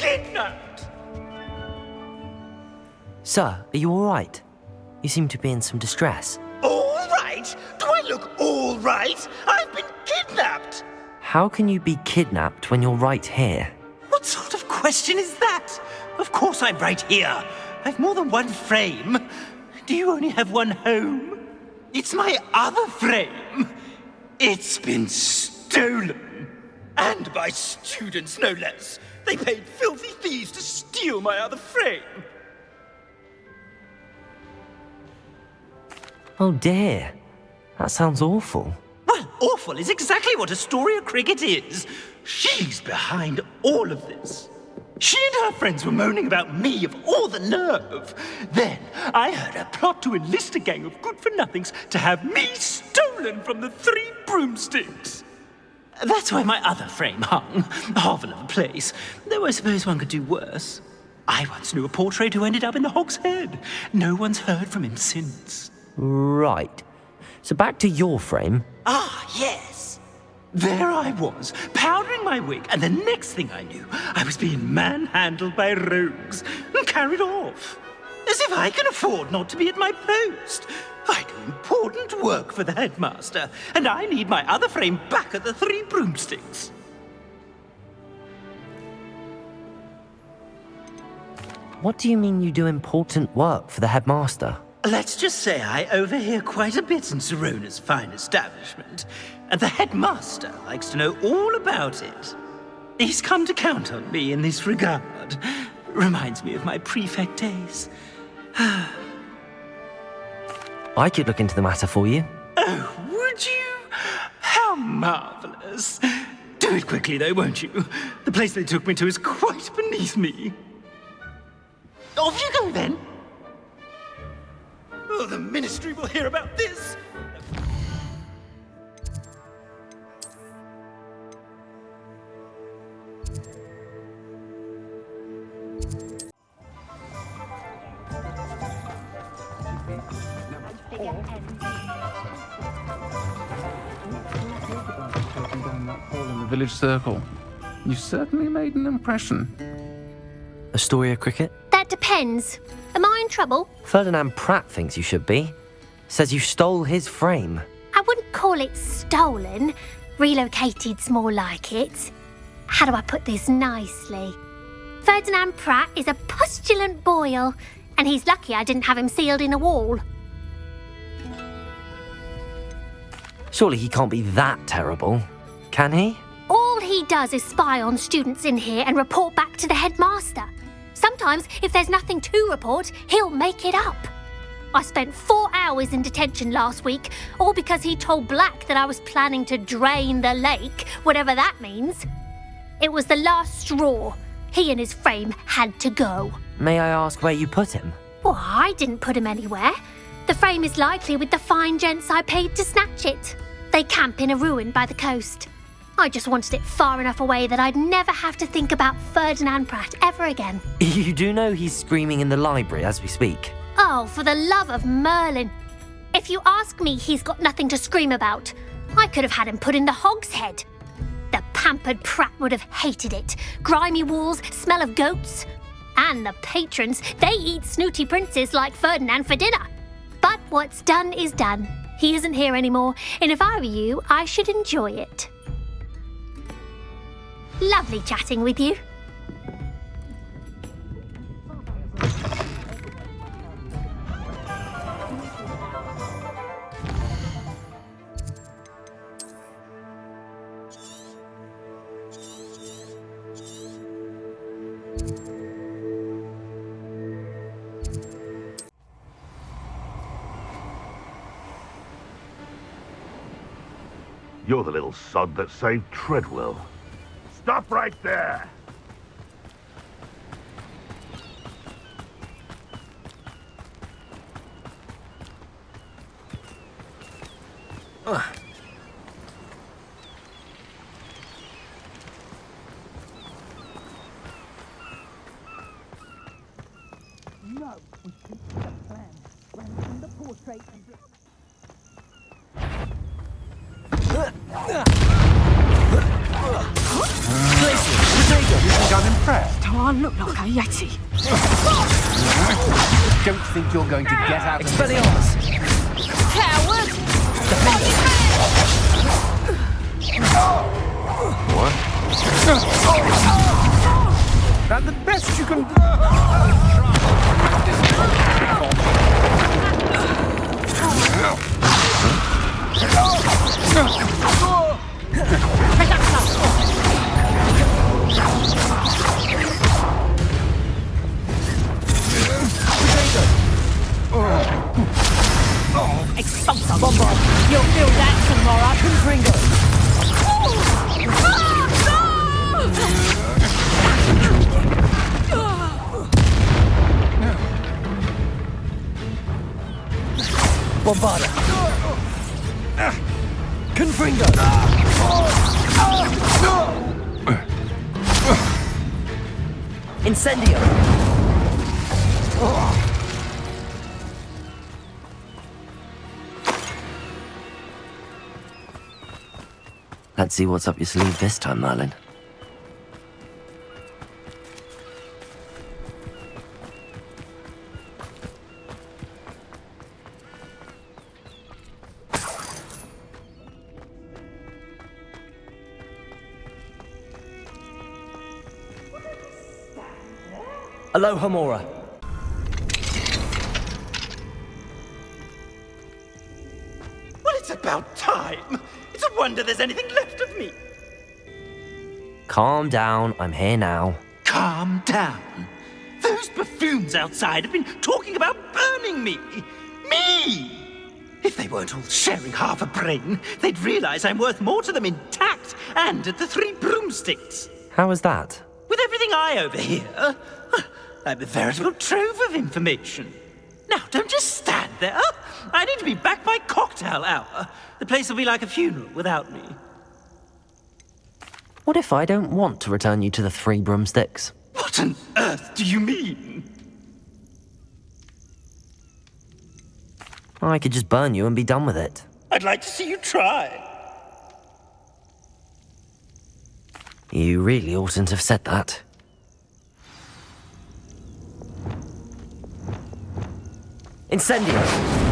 kidnapped! Sir, are you all right? You seem to be in some distress. All right? Do I look all right? I've been kidnapped! How can you be kidnapped when you're right here? What sort of question is that? Of course I'm right here. I've more than one frame. Do you only have one home? It's my other frame. It's been stolen. And by students, no less. They paid filthy thieves to steal my other frame. Oh dear. That sounds awful. Well, awful is exactly what Astoria Cricket is. She's behind all of this. She and her friends were moaning about me of all the nerve. Then I heard her plot to enlist a gang of good-for-nothings to have me stolen from the Three Broomsticks. That's where my other frame hung. A hovel of a place, though I suppose one could do worse. I once knew a portrait who ended up in the Hogshead. No one's heard from him since. Right. So back to your frame. Ah, yes. There I was, powdering my wig, and the next thing I knew, I was being manhandled by rogues and carried off. As if I can afford not to be at my post. I do important work for the headmaster, and I need my other frame back at the Three Broomsticks. What do you mean you do important work for the headmaster? Let's just say I overhear quite a bit in Sirona's fine establishment, and the headmaster likes to know all about it. He's come to count on me in this regard. Reminds me of my prefect days. I could look into the matter for you. Oh, would you? How marvelous. Do it quickly, though, won't you? The place they took me to is quite beneath me. Off you go, then. Oh, the ministry will hear about this. In the village circle. You certainly made an impression. Astoria Cricket? That depends. Am I in trouble? Ferdinand Pratt thinks you should be. Says you stole his frame. I wouldn't call it stolen. Relocated's more like it. How do I put this nicely? Ferdinand Pratt is a postulant boil, and he's lucky I didn't have him sealed in a wall. Surely he can't be that terrible, can he? All he does is spy on students in here and report back to the headmaster. Sometimes, if there's nothing to report, he'll make it up. I spent 4 hours in detention last week, all because he told Black that I was planning to drain the lake, whatever that means. It was the last straw. He and his frame had to go. May I ask where you put him? Well, I didn't put him anywhere. The frame is likely with the fine gents I paid to snatch it. They camp in a ruin by the coast. I just wanted it far enough away that I'd never have to think about Ferdinand Pratt ever again. You do know he's screaming in the library as we speak. Oh, for the love of Merlin. If you ask me, he's got nothing to scream about. I could have had him put in the Hogshead. The pampered Pratt would have hated it. Grimy walls, smell of goats. And the patrons, they eat snooty princes like Ferdinand for dinner. But what's done is done. He isn't here anymore, and if I were you, I should enjoy it. Lovely chatting with you. You're the little sod that saved Treadwell. Stop right there! No, we keep the plan. Ransom the portrait and... You think I'm impressed? I look like a yeti. Don't think you're going to get out of this. Expelliarmus! Coward! What? Now the best you can do. Expulsa Bombard! You'll feel that tomorrow! Confringo! Bombarda! Confringo! Incendio! Let's see what's up your sleeve this time, Merlin. Aloha Mora. Well, it's about time. It's a wonder there's anything left of me. Calm down, I'm here now. Calm down. Those buffoons outside have been talking about burning me. Me! If they weren't all sharing half a brain, they'd realize I'm worth more to them intact and at the Three Broomsticks. How is that? With everything I overhear, I'm a veritable trove of information. Now, don't just stand there. I need to be back by cocktail hour. The place will be like a funeral without me. What if I don't want to return you to the Three Broomsticks? What on earth do you mean? I could just burn you and be done with it. I'd like to see you try. You really oughtn't have said that. Incendio!